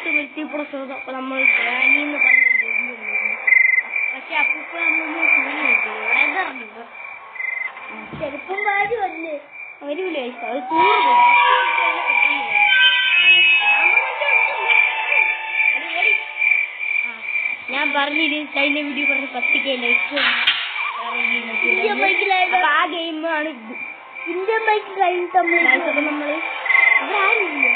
Not multiprocessor. അപ്പൊ നമ്മൾ granny എന്ന് പറഞ്ഞ പക്ഷെ അപ്പൊ ചെറുപ്പം വാരുമല്ലേ വരൂലേ അത് ഞാൻ പറഞ്ഞിട്ട് കഴിഞ്ഞ വീഡിയോ പറഞ്ഞ 10K ലൈക്ക് അപ്പൊ ആ ഗെയിമാണ് ഇന്ത്യൻ ബൈക്ക് ലൈൻ നമ്മള് അവിടെ ആരില്ല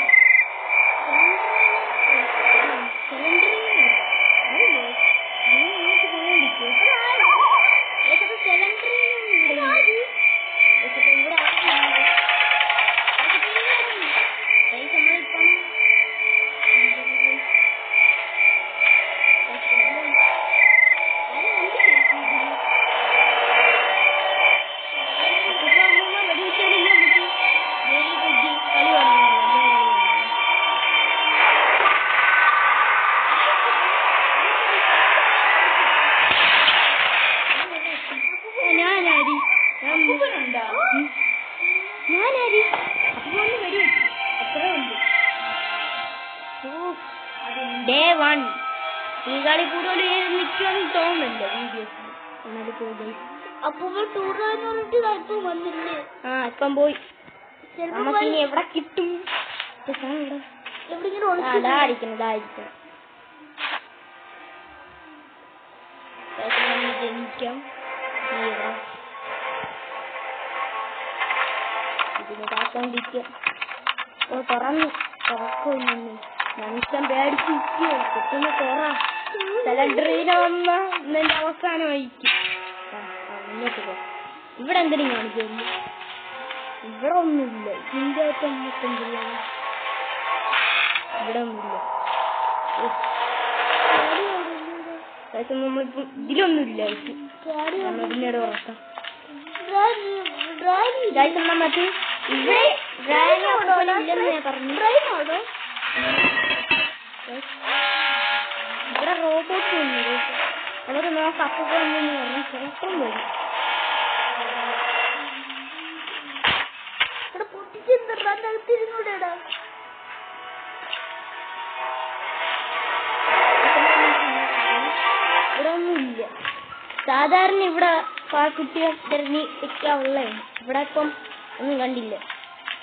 Day 1 ഈ കളി കൂടുതൽ നിൽക്കുമെന്ന് തോന്നുന്നില്ല വീഡിയോസിൽ. അപ്പൊ ടൂർണമെന്റ് പറഞ്ഞിട്ട് വന്നില്ലേ? ഇപ്പം പോയി. നമുക്ക് ഇനി എവിടെ കിട്ടും? അതായിരിക്കണം ജനിക്കാം. ഇതിന് കാത്തോണ്ടിരിക്കാം. തുറക്കുന്നു മനുഷ്യൻ പേടിച്ചിരിക്കുക. കുട്ടുന്ന തുറ സിലിണ്ടറിന് വന്ന എന്റെ അവസാനമായിരിക്കും. ഇങ്ങോട്ട് പോ. ഇവിടെ എന്തെങ്കിലും കാണിക്കുന്നു? ഇവിടെ ഒന്നുമില്ല. ഇതിന്റെ അകത്ത് ഇവിടെ ഒന്നുമില്ല. നമ്മളിപ്പോ ഇതിലൊന്നുമില്ല. പിന്നീട് ഉറക്കാം. മറ്റേ ഇവിടെ ഇല്ലെന്ന് ഞാൻ പറഞ്ഞു. ഇവിടെ റോബോട്ട് ഉണ്ട്. നമുക്ക് നോക്കാം. അപ്പൊ പറഞ്ഞു ചേട്ടൻ വരും. ഇവിടെ ഒന്നുമില്ല. സാധാരണ ഇവിടെ കുട്ടികൾ തിരഞ്ഞ് വെക്കാവുള്ളേ. ഇവിടെ ഇപ്പം ഒന്നും കണ്ടില്ല.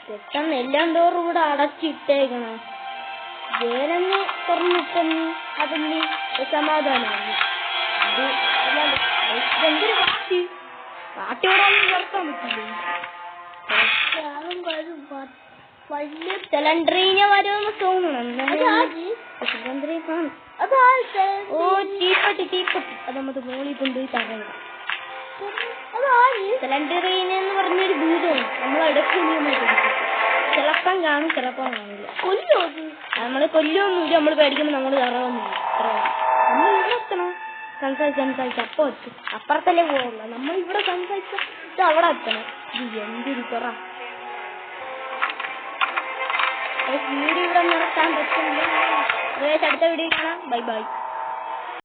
പെട്ടെന്ന് എല്ലാം ഡോറും ഇവിടെ അടച്ചിട്ടേക്കണം. വേലന്ന് തുറന്നിട്ടെന്ന് അതിന് സമാധാനമാണ്. ഭയങ്കര പാട്ടിയോടൊന്നും നടത്താൻ പറ്റില്ല. സിലിണ്ടറിനെ വരുമെന്ന് തോന്നണം. ഓ തീപ്പട്ടി അത് നമുക്ക് മോളിൽ കൊണ്ടുപോയി തരണം. സിലിണ്ടറിനെന്ന് പറഞ്ഞൊരു ഭൂതമാണ്. നമ്മളെടുക്കുന്ന ചിലപ്പം കാണും, ചിലപ്പം കാണില്ല. നമ്മള് കൊല്ലൊന്നുമില്ല. നമ്മള് പേടിക്കുമ്പോ നമ്മള് തറവൊന്നുമില്ല. നമ്മൾ ഇവിടെ എത്തണം. സംസാരിച്ച് അപ്പൊ എത്തും. അപ്പുറത്തല്ലേ പോവുള്ളൂ. നമ്മൾ ഇവിടെ സംസാരിച്ചിട്ട് അവിടെ എത്തണം. എന്തൊരു തുറ. വീഡിയോ ഇവിടെ നടത്താൻ പറ്റില്ല. അടുത്ത വീഡിയോ കാണാം. Bye bye.